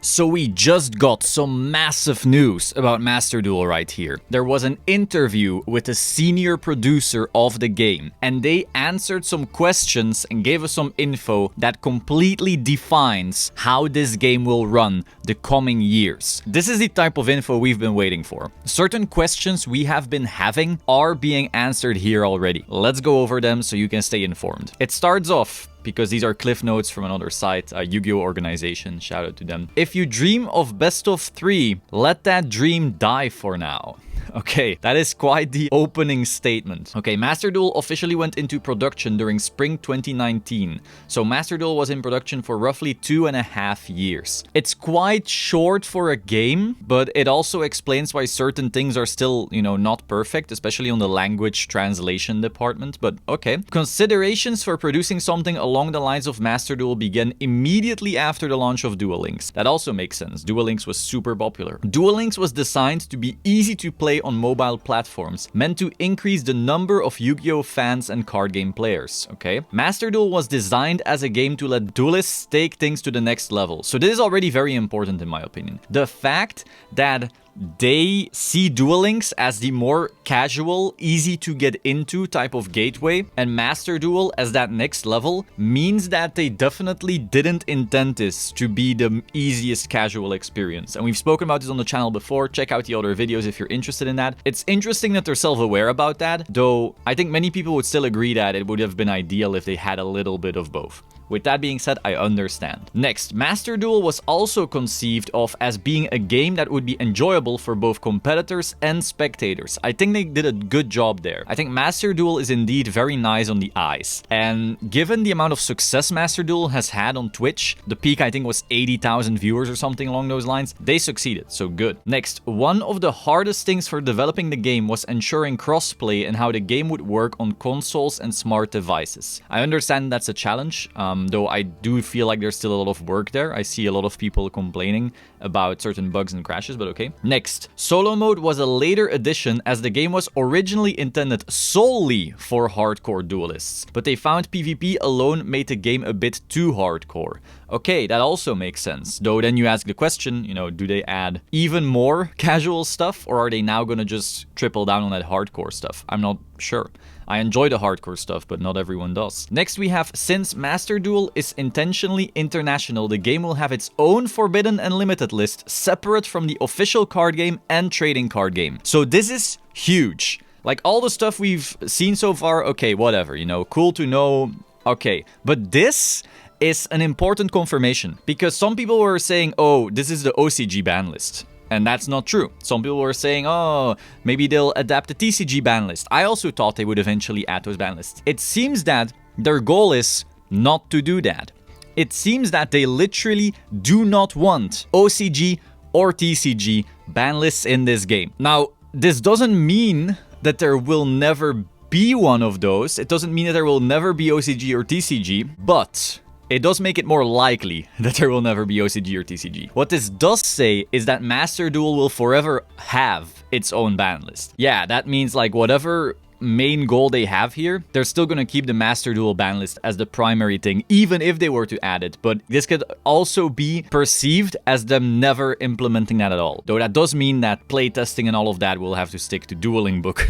So we just got some massive news about Master Duel right here. There was an interview with a senior producer of the game, and they answered some questions and gave us some info that completely defines how this game will run the coming years. This is the type of info we've been waiting for. Certain questions we have been having are being answered here already. Let's go over them so you can stay informed. It starts off, because these are cliff notes from another site, a Yugioh organization, shout out to them. If you dream of best of 3, let that dream die for now. Okay, that is quite the opening statement. Okay, Master Duel officially went into production during spring 2019. So Master Duel was in production for roughly 2.5 years. It's quite short for a game, but it also explains why certain things are still, not perfect, especially on the language translation department, but okay. Considerations for producing something along the lines of Master Duel began immediately after the launch of Duel Links. That also makes sense. Duel Links was super popular. Duel Links was designed to be easy to play on mobile platforms, meant to increase the number of Yu-Gi-Oh fans and card game players, okay? Master Duel was designed as a game to let duelists take things to the next level. So this is already very important in my opinion. The fact that they see Duel Links as the more casual, easy to get into type of gateway, and Master Duel as that next level, means that they definitely didn't intend this to be the easiest casual experience. And we've spoken about this on the channel before. Check out the other videos if you're interested in that. It's interesting that they're self-aware about that, though I think many people would still agree that it would have been ideal if they had a little bit of both. With that being said, I understand. Next, Master Duel was also conceived of as being a game that would be enjoyable for both competitors and spectators. I think they did a good job there. I think Master Duel is indeed very nice on the eyes. And given the amount of success Master Duel has had on Twitch, the peak I think was 80,000 viewers or something along those lines, they succeeded, so good. Next, one of the hardest things for developing the game was ensuring crossplay and how the game would work on consoles and smart devices. I understand that's a challenge, though I do feel like there's still a lot of work there. I see a lot of people complaining about certain bugs and crashes, but okay. Next, solo mode was a later addition as the game was originally intended solely for hardcore duelists, but they found PvP alone made the game a bit too hardcore. Okay, that also makes sense. Though then you ask the question, do they add even more casual stuff, or are they now gonna just triple down on that hardcore stuff? I'm not sure. I enjoy the hardcore stuff, but not everyone does. Next we have, since Master Duel is intentionally international, the game will have its own forbidden and limited list, separate from the official card game and trading card game. So this is huge. Like all the stuff we've seen so far, okay, whatever, cool to know, okay. But this is an important confirmation, because some people were saying, oh, this is the OCG ban list. And that's not true. Some people were saying, oh, maybe they'll adapt the TCG ban list. I also thought they would eventually add those ban lists. It seems that their goal is not to do that. It seems that they literally do not want OCG or TCG ban lists in this game. Now, this doesn't mean that there will never be one of those. It doesn't mean that there will never be OCG or TCG, but it does make it more likely that there will never be OCG or TCG. What this does say is that Master Duel will forever have its own ban list. Yeah, that means like whatever main goal they have here, they're still gonna keep the Master Duel ban list as the primary thing, even if they were to add it. But this could also be perceived as them never implementing that at all. Though that does mean that playtesting and all of that will have to stick to Dueling Book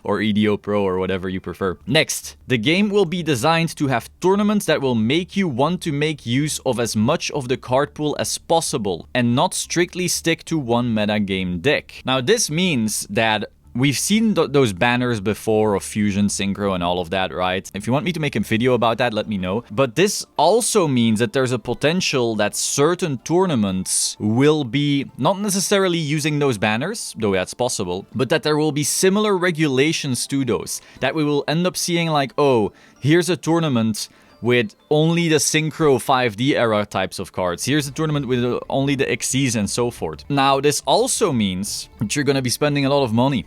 or EDO Pro or whatever you prefer. Next, the game will be designed to have tournaments that will make you want to make use of as much of the card pool as possible and not strictly stick to one metagame deck. Now this means that we've seen those banners before of Fusion, Synchro, and all of that, right? If you want me to make a video about that, let me know. But this also means that there's a potential that certain tournaments will be not necessarily using those banners, though that's possible, but that there will be similar regulations to those. That we will end up seeing like, oh, here's a tournament with only the Synchro 5D era types of cards. Here's a tournament with only the XCs and so forth. Now, this also means that you're gonna be spending a lot of money.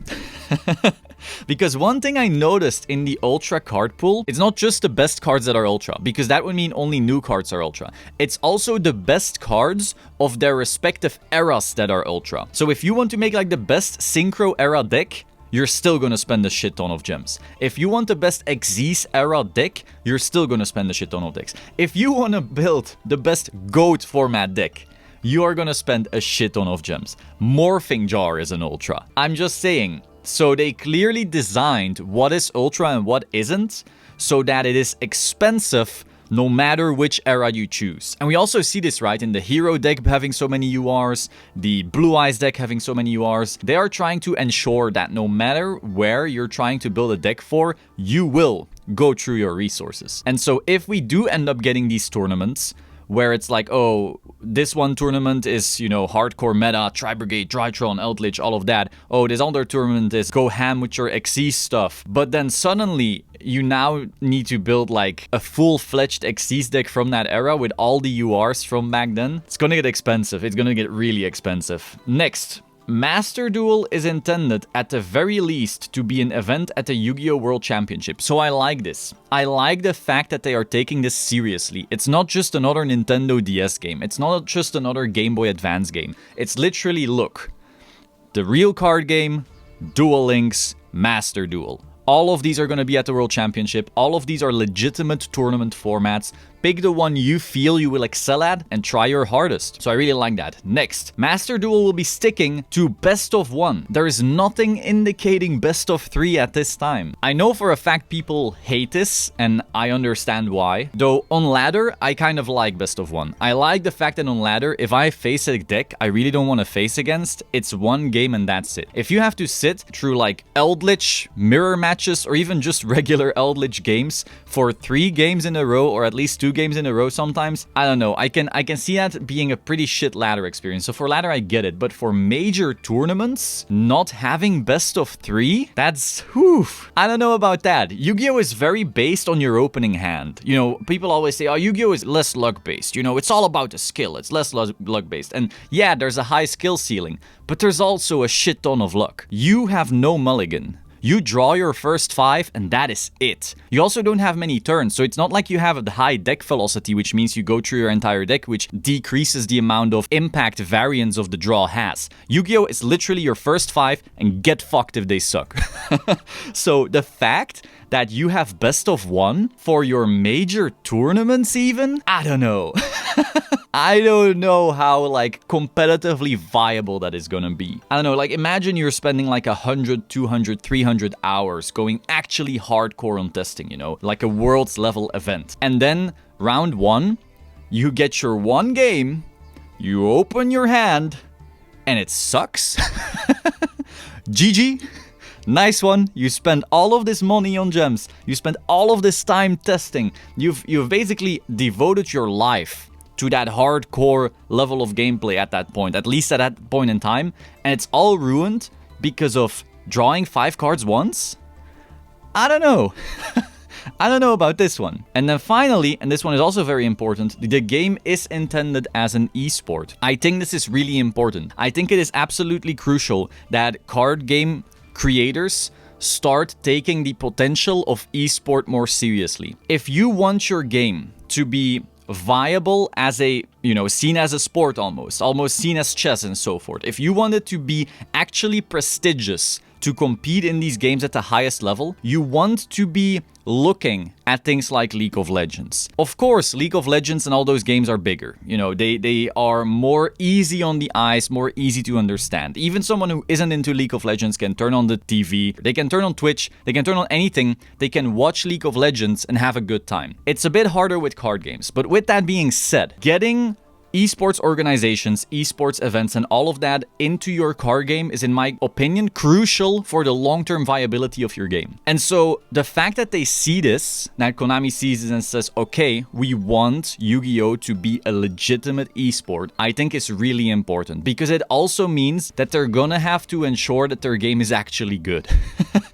Because one thing I noticed in the Ultra card pool, it's not just the best cards that are Ultra, because that would mean only new cards are Ultra. It's also the best cards of their respective eras that are Ultra. So if you want to make like the best Synchro era deck, you're still gonna spend a shit ton of gems. If you want the best Xyz era deck, you're still gonna spend a shit ton of decks. If you wanna build the best GOAT format deck, you are gonna spend a shit ton of gems. Morphing Jar is an Ultra. I'm just saying. So they clearly designed what is Ultra and what isn't, so that it is expensive no matter which era you choose. And we also see this, right, in the Hero deck having so many URs, the Blue Eyes deck having so many URs. They are trying to ensure that no matter where you're trying to build a deck for, you will go through your resources. And so if we do end up getting these tournaments, where it's like, oh, this one tournament is, you know, hardcore meta, Tri-Brigade, Drytron, Eldritch, all of that. Oh, this other tournament is go ham with your Xyz stuff. But then suddenly, you now need to build like a full-fledged Xyz deck from that era with all the URs from back then. It's gonna get expensive. It's gonna get really expensive. Next. Master Duel is intended, at the very least, to be an event at the Yu-Gi-Oh! World Championship, so I like this. I like the fact that they are taking this seriously. It's not just another Nintendo DS game. It's not just another Game Boy Advance game. It's literally, look, the real card game, Duel Links, Master Duel. All of these are going to be at the World Championship. All of these are legitimate tournament formats. Pick the one you feel you will excel at and try your hardest. So I really like that. Next, Master Duel will be sticking to best of 1. There is nothing indicating best of 3 at this time. I know for a fact people hate this, and I understand why. Though on ladder, I kind of like best of 1. I like the fact that on ladder, if I face a deck I really don't want to face against, it's one game and that's it. If you have to sit through like Eldritch, mirror matches, or even just regular Eldritch games for 3 games in a row, or at least 2 games in a row sometimes, I don't know. I can see that being a pretty shit ladder experience. So for ladder, I get it. But for major tournaments, not having best of 3, that's, whew, I don't know about that. Yu-Gi-Oh! Is very based on your opening hand. You know, people always say, oh, Yu-Gi-Oh! Is less luck-based. You know, it's all about the skill. It's less luck-based. And yeah, there's a high skill ceiling, but there's also a shit ton of luck. You have no mulligan. You draw your first 5 and that is it. You also don't have many turns, so it's not like you have a high deck velocity, which means you go through your entire deck, which decreases the amount of impact variance of the draw has. Yu-Gi-Oh! Is literally your first 5 and get fucked if they suck. So the fact that you have best of 1 for your major tournaments even? I don't know. I don't know how, like, competitively viable that is gonna be. I don't know, like, imagine you're spending like 100, 200, 300 hours going actually hardcore on testing, you know? Like a world's level event. And then, round 1, you get your 1 game, you open your hand, and it sucks. GG. Nice one. You spend all of this money on gems. You spend all of this time testing. You've basically devoted your life to that hardcore level of gameplay at that point, at least at that point in time, and it's all ruined because of drawing 5 cards once? I don't know. I don't know about this one. And then finally, and this one is also very important, the game is intended as an esport. I think this is really important. I think it is absolutely crucial that card game creators start taking the potential of esport more seriously. If you want your game to be viable as a, you know, seen as a sport almost seen as chess and so forth. If you want it to be actually prestigious to compete in these games at the highest level, you want to be looking at things like League of Legends. Of course, League of Legends and all those games are bigger. You know, they are more easy on the eyes, more easy to understand. Even someone who isn't into League of Legends can turn on the TV, they can turn on Twitch, they can turn on anything, they can watch League of Legends and have a good time. It's a bit harder with card games, but with that being said, getting esports organizations, esports events, and all of that into your card game is, in my opinion, crucial for the long-term viability of your game. And so the fact that they see this, that Konami sees this and says, okay, we want Yu-Gi-Oh! To be a legitimate esport, I think is really important, because it also means that they're gonna have to ensure that their game is actually good.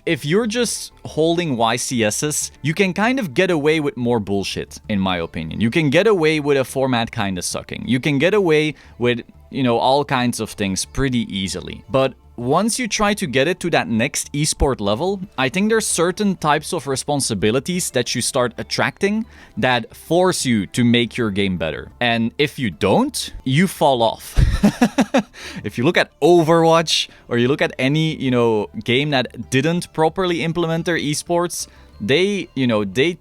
If you're just holding YCSs, you can kind of get away with more bullshit, in my opinion. You can get away with a format kind of sucking. You can get away with, you know, all kinds of things pretty easily. But once you try to get it to that next esport level, I think there's certain types of responsibilities that you start attracting that force you to make your game better. And if you don't, you fall off. If you look at Overwatch, or you look at any, you know, game that didn't properly implement their esports, they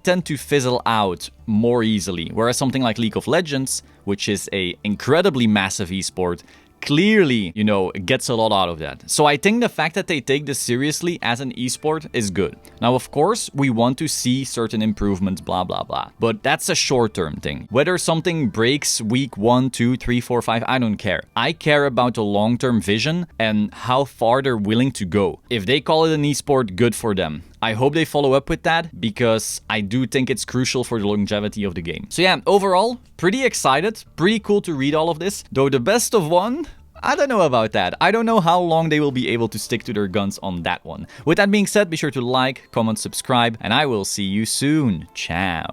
tend to fizzle out more easily. Whereas something like League of Legends, which is a incredibly massive esport, clearly, you know, gets a lot out of that. So I think the fact that they take this seriously as an esport is good. Now, of course, we want to see certain improvements, blah, blah, blah. But that's a short-term thing. Whether something breaks week 1, 2, 3, 4, 5, I don't care. I care about the long-term vision and how far they're willing to go. If they call it an esport, good for them. I hope they follow up with that because I do think it's crucial for the longevity of the game. So yeah, overall, pretty excited. Pretty cool to read all of this. Though the best of one, I don't know about that. I don't know how long they will be able to stick to their guns on that one. With that being said, be sure to like, comment, subscribe, and I will see you soon. Ciao.